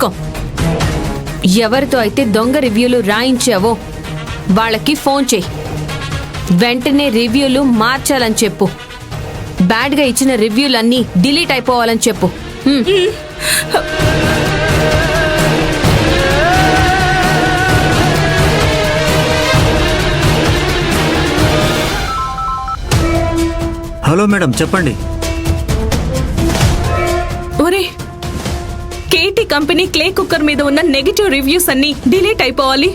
చూసుకో. ఎవరితో అయితే దొంగ రివ్యూలు రాయించావో వాళ్ళకి ఫోన్ చేయి. వెంటనే రివ్యూలు మార్చాలని చెప్పు. బ్యాడ్గా ఇచ్చిన రివ్యూలన్నీ డిలీట్ అయిపోవాలని చెప్పు. హలో మేడం, చెప్పండి. ఒరే, కేటీ కంపెనీ క్లే కుక్కర్ మీద ఉన్న నెగటివ్ రివ్యూస్ అన్ని డిలీట్ అయిపోవాలి.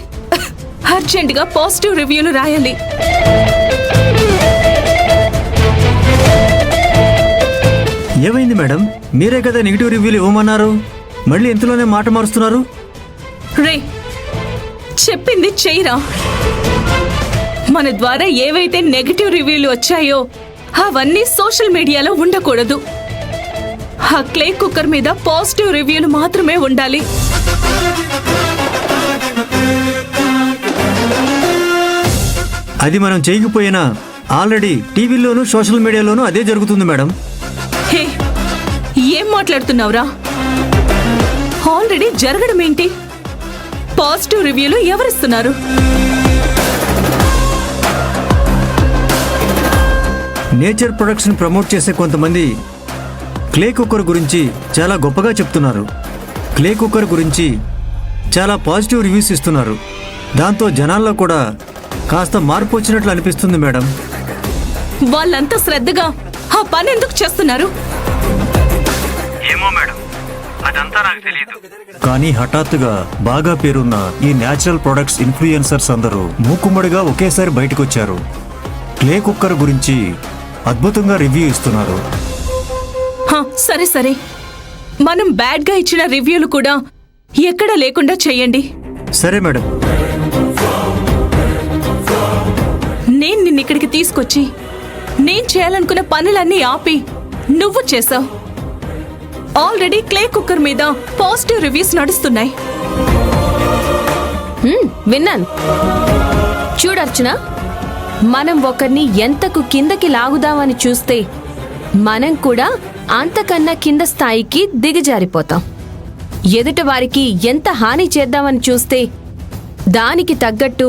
అర్జెంటుగా పాజిటివ్ రివ్యూలు రాయాలి. ఏమైంది మేడం? మీరే కదా నెగిటివ్ రివ్యూలు ఇవ్వమన్నారు, మళ్ళీ ఇంతలోనే మాట మారుస్తున్నారు. రే, చెప్పింది చెయ్యరా. మన ద్వారా ఏవైతే నెగటివ్ రివ్యూలు వచ్చాయో అవన్నీ సోషల్ మీడియాలో ఉండకూడదు. ఆ క్లే కుక్కర్ మీద పాజిటివ్ రివ్యూలు మాత్రమే ఉండాలి. అది మనం చేయకపోయినా ఆల్రెడీ టీవీలోనూ సోషల్ మీడియాలోనూ అదే జరుగుతుంది మేడం. హే, ఏం మాట్లాడుతున్నావురా? ఆల్రెడీ జరగడం ఏంటి? పాజిటివ్ రివ్యూలు ఎవరిస్తున్నారు? నేచర్ ప్రొడక్ట్స్ని ప్రమోట్ చేసే కొంతమంది క్లే కుక్కర్ గురించి చాలా గొప్పగా చెప్తున్నారు. క్లే కుక్కర్ గురించి చాలా పాజిటివ్ రివ్యూస్ ఇస్తున్నారు. దాంతో జనాల్లో కూడా కాస్త మార్పు వచ్చినట్లు అనిపిస్తుంది మేడం. వాళ్ళంతా శ్రద్ధగా ఆ పని ఎందుకు చేస్తున్నారు? ఏమో మేడం, అదంతా నాకు తెలియదు. కానీ హఠాత్తుగా బాగా పేరున్న ఈ నేచురల్ ప్రొడక్ట్స్ ఇన్ఫ్లుయెన్సర్స్ అందరూ మూకుమ్మడిగా ఒకేసారి బయటకొచ్చారు. క్లే కుక్కర్ గురించి అద్భుతంగా రివ్యూ ఇస్తున్నారు. సరే సరే, మనం బ్యాడ్ గా ఇచ్చిన రివ్యూలు కూడా ఎక్కడ లేకుండా చెయ్యండి. సరే మేడం. నేను నిన్నిక్కడికి తీసుకొచ్చి నేను చేయాలనుకున్న పనులన్నీ ఆపి నువ్వు చేసావు. ఆల్రెడీ క్లే కుక్కర్ మీద పాజిటివ్ రివ్యూస్ నడుస్తున్నాయి. విన్నాను. చూడర్చన, మనం ఒకరిని ఎంతకు కిందకి లాగుదామని చూస్తే మనం కూడా అంతకన్నా కింద స్థాయికి దిగజారిపోతాం. ఎదుట వారికి ఎంత హాని చేద్దామని చూస్తే దానికి తగ్గట్టు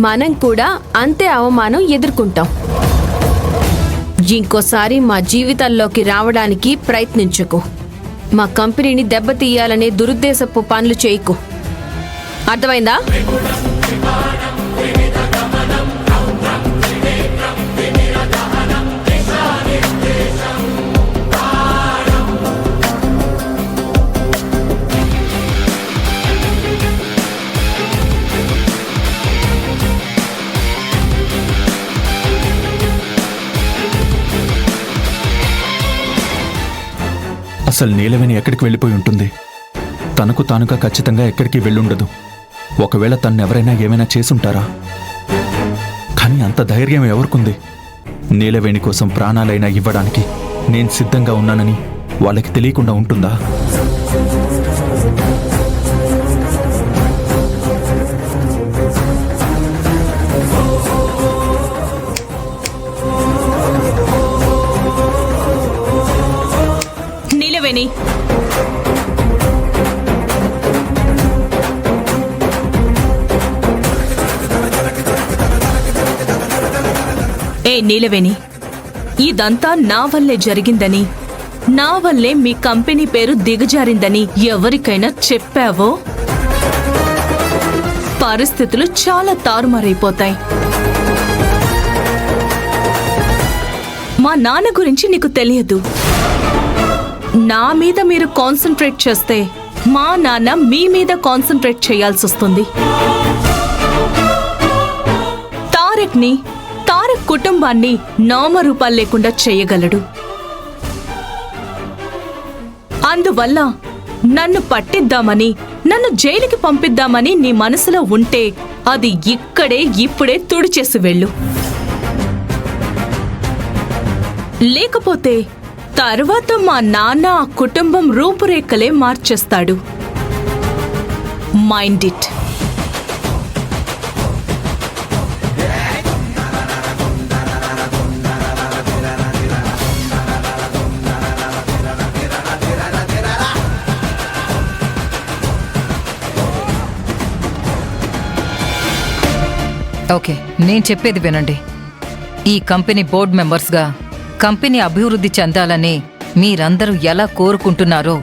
మనం కూడా అంతే అవమానం ఎదుర్కొంటాం. ఇంకోసారి మా జీవితాల్లోకి రావడానికి ప్రయత్నించకు. మా కంపెనీని దెబ్బతీయాలనే దురుద్దేశపు పనులు చేయకు. అర్థమైందా? అసలు నీలవేణి ఎక్కడికి వెళ్ళిపోయి ఉంటుంది? తనకు తానుగా ఖచ్చితంగా ఎక్కడికి వెళ్ళుండదు. ఒకవేళ తన్నెవరైనా ఏమైనా చేసుంటారా? కానీ అంత ధైర్యం ఎవరికుంది? నీలవేణి కోసం ప్రాణాలైనా ఇవ్వడానికి నేను సిద్ధంగా ఉన్నానని వాళ్ళకి తెలియకుండా ఉంటుందా? నీలవేణి, నీలవేణి, ఇదంతా నా వల్లే జరిగిందని, నా వల్లే మీ కంపెనీ పేరు దిగజారిందని ఎవరికైనా చెప్పావో పరిస్థితులు చాలా తారుమారైపోతాయి. మా నాన్న గురించి నీకు తెలియదు. నా మీద మీరు కాన్సంట్రేట్ చేస్తే మా నాన్న మీ మీద కాన్సంట్రేట్ చేయాల్సి వస్తుంది. తారక్ కుటుంబాన్ని నామరూపాలు లేకుండా చేయగలడు. అందువల్ల నన్ను పట్టిద్దామని, నన్ను జైలుకి పంపిద్దామని నీ మనసులో ఉంటే అది ఇక్కడే ఇప్పుడే తుడిచేసి వెళ్ళు. లేకపోతే తర్వాత మా నాన్న ఆ కుటుంబం రూపురేఖలే మార్చేస్తాడు. Mind it. ఓకే, నేను చెప్పేది వినండి. ఈ కంపెనీ బోర్డ్ మెంబర్స్గా కంపెనీ అభివృద్ధి చెందాలని మీరందరూ ఎలా కోరుకుంటున్నారో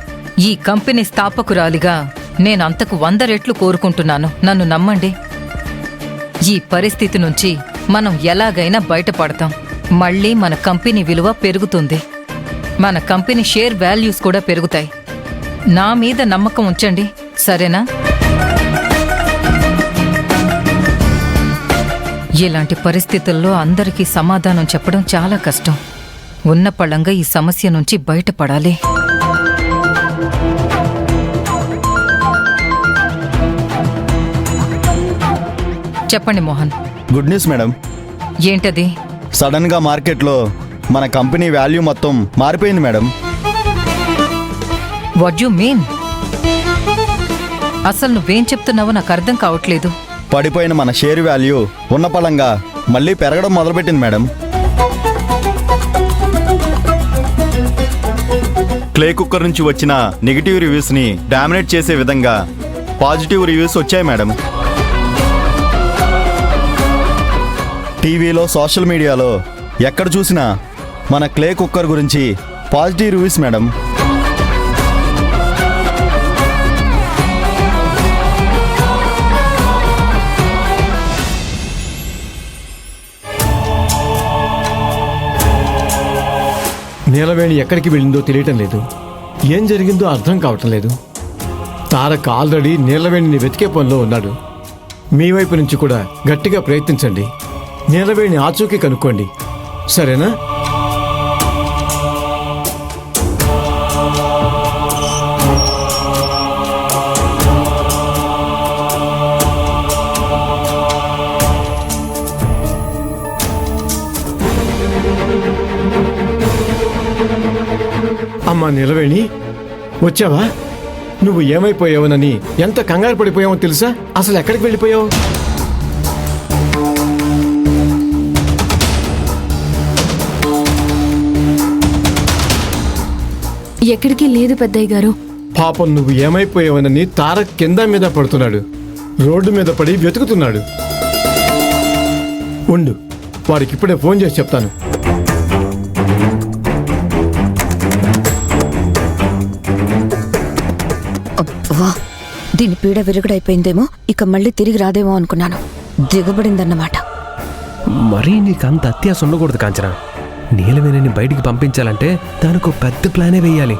ఈ కంపెనీ స్థాపకురాలిగా నేనంతకు 100 రెట్లు కోరుకుంటున్నాను. నన్ను నమ్మండి. ఈ పరిస్థితి నుంచి మనం ఎలాగైనా బయటపడతాం. మళ్ళీ మన కంపెనీ విలువ పెరుగుతుంది. మన కంపెనీ షేర్ వాల్యూస్ కూడా పెరుగుతాయి. నా మీద నమ్మకం ఉంచండి, సరేనా? ఇలాంటి పరిస్థితుల్లో అందరికీ సమాధానం చెప్పడం చాలా కష్టం. ఉన్న పళంగా ఈ సమస్య నుంచి బయటపడాలి. చెప్పండి మోహన్. Good news madam. ఏంటది? సడన్ గా మార్కెట్లో మన కంపెనీ వాల్యూ మొత్తం మారిపోయింది మేడం. What you mean? అసలు నువ్వేం చెప్తున్నావో నాకు అర్థం కావట్లేదు. పడిపోయిన మన షేర్ వాల్యూ ఉన్న పలంగా మళ్ళీ పెరగడం మొదలుపెట్టింది మేడం. క్లే కుక్కర్ నుంచి వచ్చిన నెగిటివ్ రివ్యూస్ ని డామినేట్ చేసే విధంగా పాజిటివ్ రివ్యూస్ వచ్చాయి మేడం. టీవీలో, సోషల్ మీడియాలో ఎక్కడ చూసినా మన క్లే కుక్కర్ గురించి పాజిటివ్ రివ్యూస్ మేడం. నీలవేణి ఎక్కడికి వెళ్ళిందో తెలియటం లేదు. ఏం జరిగిందో అర్థం కావటం లేదు. తారక్ ఆల్రెడీ నీలవేణిని వెతికే పనిలో ఉన్నాడు. మీ వైపు నుంచి కూడా గట్టిగా ప్రయత్నించండి. నీలవేణి ఆచూకీ కనుక్కోండి, సరేనా? అమ్మా నీలవేణి, వచ్చావా? నువ్వు ఏమైపోయావనని ఎంత కంగారు పడిపోయావో తెలుసా? అసలు ఎక్కడికి వెళ్ళిపోయావు? ఎక్కడికి లేదు పెద్దయ్య గారు. పాపం నువ్వు ఏమైపోయావనని తారక్ కింద మీద పడుతున్నాడు. రోడ్డు మీద పడి వెతుకుతున్నాడు. ఉండు, వాడికి ఇప్పుడే ఫోన్ చేసి చెప్తాను. అబ్బా, దీని పీడ విరుగుడైపోయిందేమో, ఇక మళ్ళీ తిరిగి రాదేమో అనుకున్నాను. దిగబడిందన్నమాట. మరీ నీకంత అత్యాస ఉండకూడదు కాంచన. నీలవేణిని బయటికి పంపించాలంటే దానికో పెద్ద ప్లానే వేయాలి.